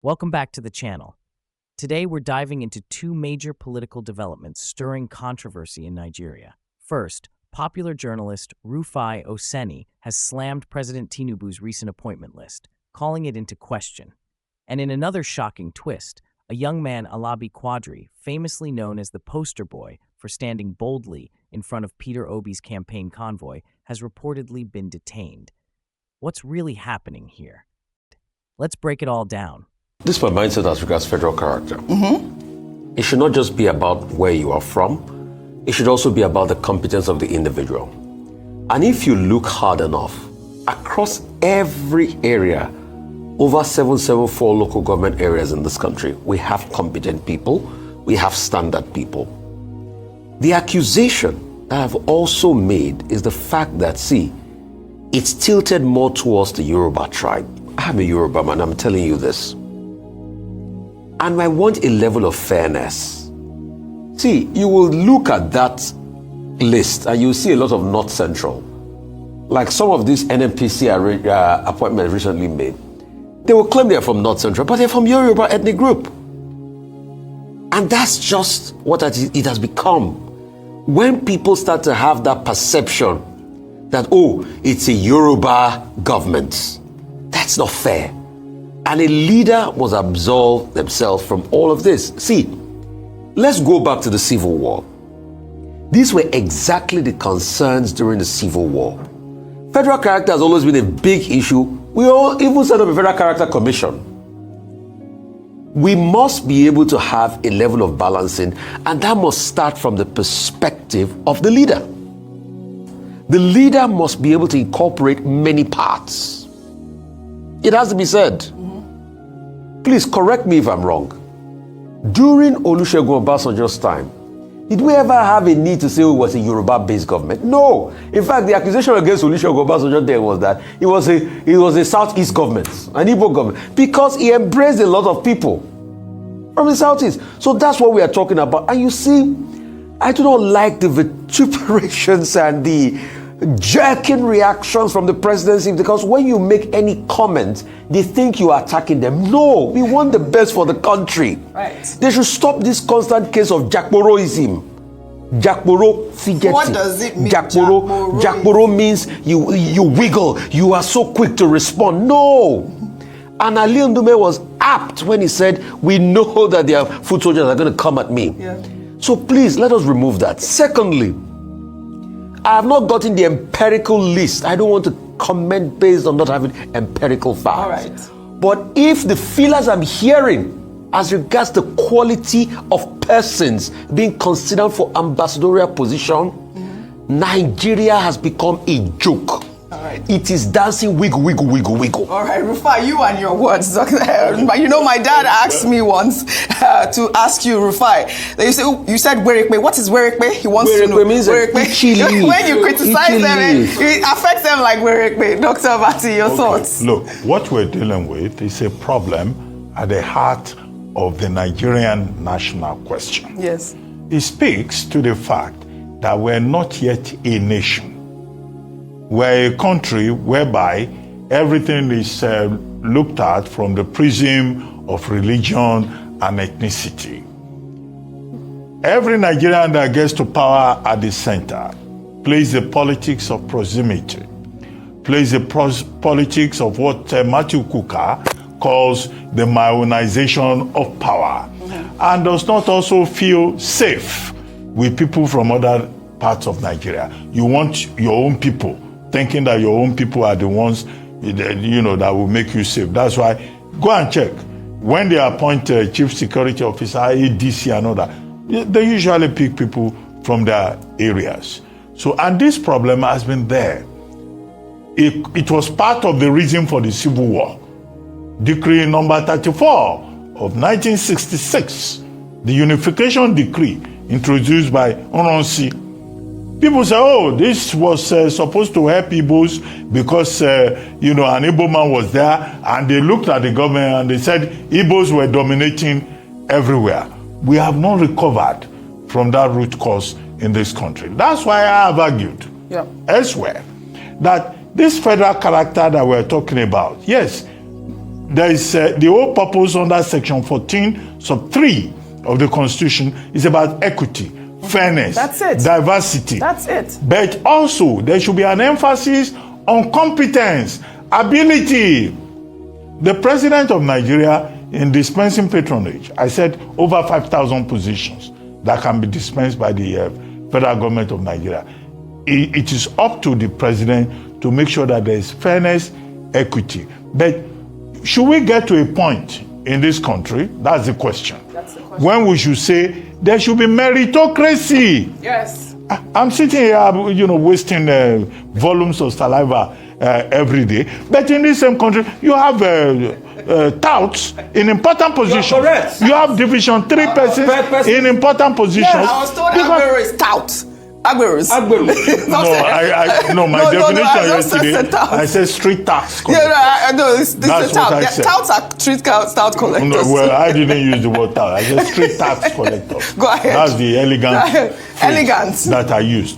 Welcome back to the channel. Today we're diving into two major political developments stirring controversy in Nigeria. First, popular journalist Rufai Oseni has slammed President Tinubu's recent appointment list, calling it into question. And in another shocking twist, a young man, Alabi Quadri, famously known as the poster boy for standing boldly in front of Peter Obi's campaign convoy, has reportedly been detained. What's really happening here? Let's break it all down. This is my mindset as regards federal character. It should not just be about where you are from. It should also be about the competence of the individual. And if you look hard enough, across every area, over 774 local government areas in this country, we have competent people, we have standard people. The accusation that I've also made is the fact that, see, it's tilted more towards the Yoruba tribe. I'm a Yoruba man, I'm telling you this. And I want a level of fairness. See, you will look at that list and you'll see a lot of North Central. Like some of these NNPC appointments recently made. They will claim they're from North Central, but they're from Yoruba ethnic group. And that's just what it has become. When people start to have that perception that, oh, it's a Yoruba government, that's not fair. And a leader must absolve themselves from all of this. See, let's go back to the Civil War. These were exactly the concerns during the Civil War. Federal character has always been a big issue. We all even set up a Federal Character Commission. We must be able to have a level of balancing, and that must start from the perspective of the leader. The leader must be able to incorporate many parts. It has to be said. Please correct me if I'm wrong. During Olusegun Obasanjo's time, did we ever have a need to say it was a Yoruba-based government? No. In fact, the accusation against Olusegun Obasanjo then was that it was a Southeast government, an Igbo government, because he embraced a lot of people from the Southeast. So that's what we are talking about. And you see, I do not like the vituperations and the jerking reactions from the presidency, because when you make any comment, they think you are attacking them. No, we want the best for the country. Right. They should stop this constant case of Jakboroism. Jakboro fidgety. What does it mean? Jakboro means you wiggle. You are so quick to respond. No. And Ali Ndume was apt when he said, we know that their foot soldiers are going to come at me. Yeah. So please, let us remove that. Secondly, I have not gotten the empirical list. I don't want to comment based on not having empirical facts. All right. But if the feelers I'm hearing as regards the quality of persons being considered for ambassadorial position, Nigeria has become a joke. All right. It is dancing wiggle, wiggle, wiggle, wiggle. All right, Rufai, you and your words. You know, my dad asked me once to ask you, Rufai. You said Werekpe. What is Werekpe? He wants to know. Werekpe means Werekpe. When you criticize them, it affects them like Werekpe. Dr. Abati, your thoughts? Look, what we're dealing with is a problem at the heart of the Nigerian national question. Yes. It speaks to the fact that we're not yet a nation. We're a country whereby everything is looked at from the prism of religion and ethnicity. Every Nigerian that gets to power at the center plays the politics of proximity, plays the politics of what Matthew Kuka calls the Maronization of power, and does not also feel safe with people from other parts of Nigeria. You want your own people, thinking that your own people are the ones that will make you safe. That's why, go and check. When they appoint a chief security officer, ADC and all that, they usually pick people from their areas. So, and this problem has been there. It was part of the reason for the Civil War. Decree number 34 of 1966, the unification decree introduced by Oronsi. People say, oh, this was supposed to help Igbos because, an Igbo man was there, and they looked at the government and they said Igbos were dominating everywhere. We have not recovered from that root cause in this country. That's why I have argued elsewhere that this federal character that we're talking about, yes, there is the whole purpose under Section 14, sub 3 of the Constitution is about equity, fairness, that's it. Diversity. That's it. But also, there should be an emphasis on competence, ability. The president of Nigeria, in dispensing patronage, I said over 5,000 positions that can be dispensed by the federal government of Nigeria. It is up to the president to make sure that there is fairness, equity. But should we get to a point in this country, that's the question, when we should say there should be meritocracy. Yes. I'm sitting here, wasting volumes of saliva every day. But in this same country, you have touts in important positions. Correct. You have Division 3 persons in important positions. Yeah, I was told Agbero is tout. Agberos. No, my definition yesterday, I said street tax collectors. Yeah, no, this is a tout. Touts are street tax collectors. No, well, I didn't use the word tout. I said street tax collectors. Go ahead. That's the elegant that I used.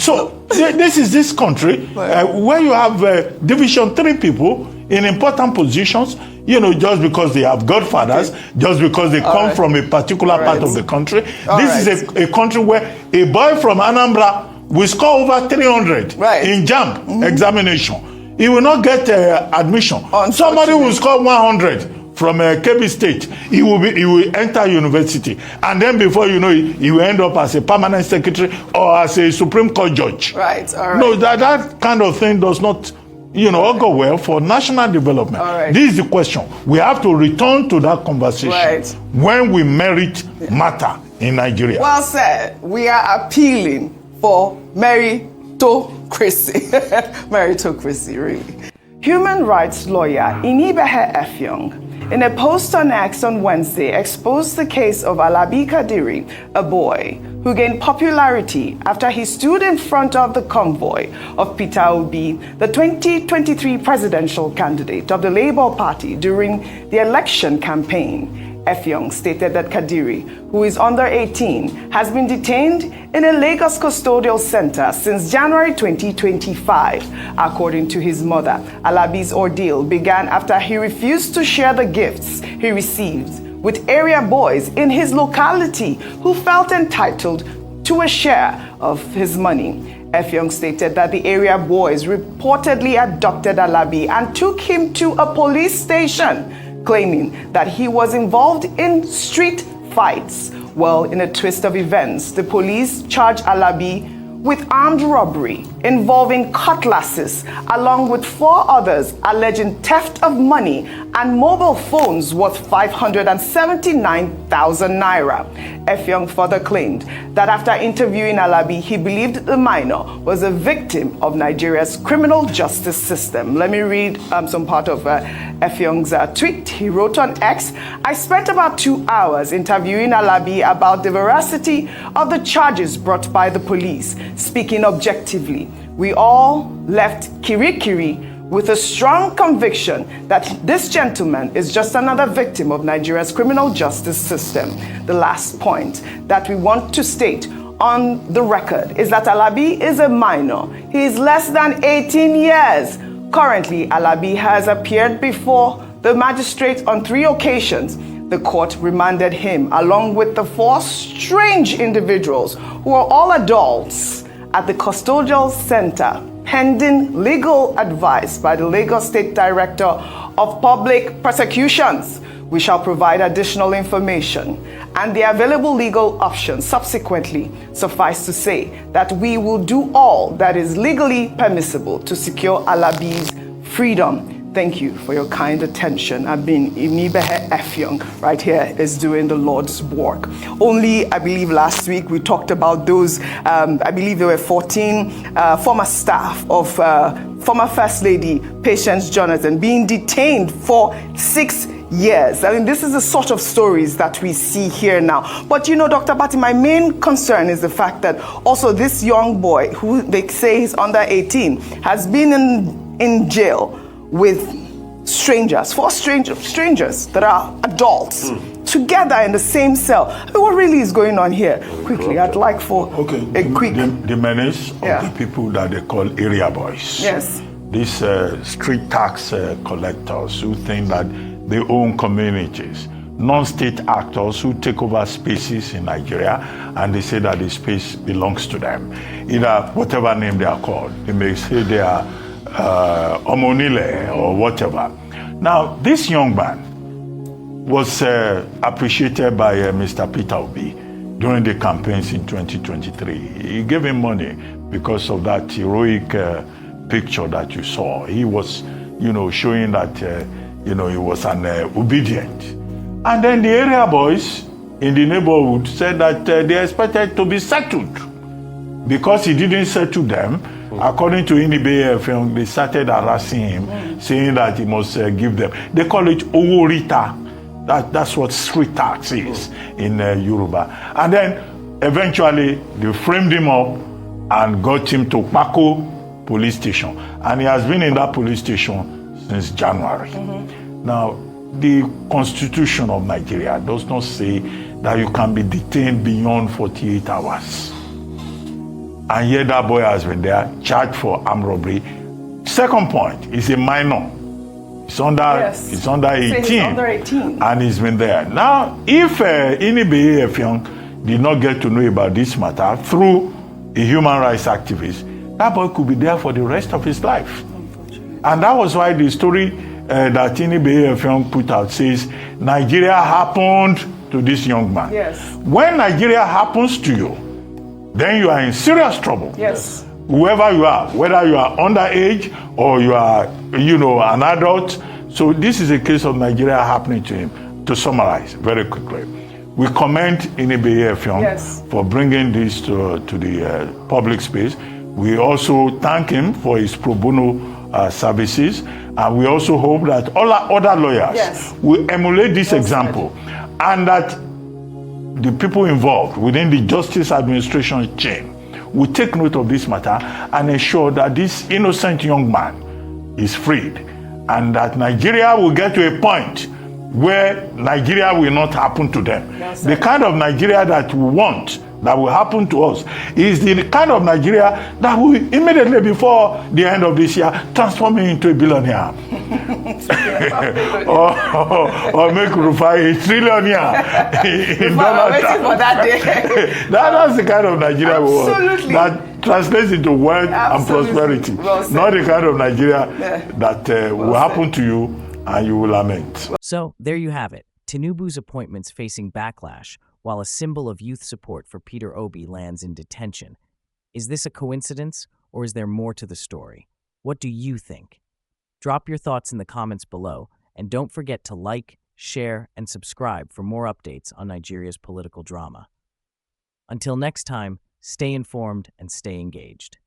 So this is this country where you have Division 3 people in important positions, just because they have godfathers, just because they come from a particular part of the country. This is a country where a boy from Anambra will score over 300 in JAMB examination. He will not get admission. Somebody will score 100 from Kebbi State. He will enter university. And then before you know it, he will end up as a permanent secretary or as a Supreme Court judge. Right, all right. No, that kind of thing does not go well for national development. This is the question. We have to return to that conversation when we merit matter in Nigeria. Well said. We are appealing for meritocracy. Meritocracy, really. Human rights lawyer Inibehe Effiong, in a post on X on Wednesday, exposed the case of Alabi Kadiri, a boy who gained popularity after he stood in front of the convoy of Peter Obi, the 2023 presidential candidate of the Labour Party, during the election campaign. Effiong stated that Kadiri, who is under 18, has been detained in a Lagos custodial center since January 2025. According to his mother, Alabi's ordeal began after he refused to share the gifts he received with area boys in his locality who felt entitled to a share of his money. Effiong stated that the area boys reportedly abducted Alabi and took him to a police station, claiming that he was involved in street fights. Well, in a twist of events, the police charged Alabi with armed robbery involving cutlasses, along with 4 others alleging theft of money and mobile phones worth 579,000 naira. Effiong further claimed that after interviewing Alabi, he believed the minor was a victim of Nigeria's criminal justice system. Let me read some part of Effiong's tweet. He wrote on X, "I spent about 2 hours interviewing Alabi about the veracity of the charges brought by the police. Speaking objectively, we all left Kirikiri with a strong conviction that this gentleman is just another victim of Nigeria's criminal justice system." The last point that we want to state on the record is that Alabi is a minor. He is less than 18 years. Currently, Alabi has appeared before the magistrate on 3 occasions. The court remanded him along with the 4 strange individuals who are all adults at the custodial center, pending legal advice by the Lagos State Director of Public Prosecutions. We shall provide additional information and the available legal options subsequently. Suffice to say that we will do all that is legally permissible to secure Alabi's freedom. Thank you for your kind attention. I've been Inibehe Effiong, right here is doing the Lord's work. Only, I believe, last week we talked about those, I believe there were 14 former staff of former First Lady Patience Jonathan being detained for 6 years. I mean, this is the sort of stories that we see here now. But Dr. Bati, my main concern is the fact that also this young boy, who they say is under 18, has been in jail with strangers, 4 strangers that are adults, together in the same cell. What really is going on here? Quickly, I'd like for a quick... The menace of the people that they call area boys. Yes. These street tax collectors who think that their own communities. Non-state actors who take over spaces in Nigeria, and they say that the space belongs to them. Either whatever name they are called. They may say they are Omonile or whatever. Now, this young man was appreciated by Mr. Peter Obi during the campaigns in 2023. He gave him money because of that heroic picture that you saw. He was, showing that, he was an obedient. And then the area boys in the neighborhood said that they expected to be settled. Because he didn't settle them, according to NigeriaPoliticsToday, they started harassing him, saying that he must give them. They call it Oworita. That's what street tax is in Yoruba. And then eventually they framed him up and got him to Pako police station. And he has been in that police station since January. Now, the Constitution of Nigeria does not say that you can be detained beyond 48 hours. And yet that boy has been there, charged for armed robbery. Second point, he's a minor. He's under 18. He's under 18. And he's been there. Now, if NigeriaPoliticsToday did not get to know about this matter through a human rights activist, that boy could be there for the rest of his life. And that was why the story that NigeriaPoliticsToday put out says, Nigeria happened to this young man. Yes. When Nigeria happens to you, then you are in serious trouble. Yes. Whoever you are, whether you are underage or you are, an adult. So this is a case of Nigeria happening to him. To summarize very quickly, we commend NigeriaPoliticsToday for bringing this to the public space. We also thank him for his pro bono services, and we also hope that all our other lawyers will emulate this example, and that the people involved within the justice administration chain will take note of this matter and ensure that this innocent young man is freed, and that Nigeria will get to a point where Nigeria will not happen to them. The kind of Nigeria that we want, that will happen to us, is the kind of Nigeria that will immediately before the end of this year transform me into a billionaire. or make Rufai a trillionaire in dollar terms. For that day. That's the kind of Nigeria we want. That translates into wealth and prosperity. Not the kind of Nigeria that will happen to you and you will lament. So, there you have it. Tinubu's appointments facing backlash, while a symbol of youth support for Peter Obi lands in detention. Is this a coincidence, or is there more to the story? What do you think? Drop your thoughts in the comments below, and don't forget to like, share, and subscribe for more updates on Nigeria's political drama. Until next time, stay informed and stay engaged.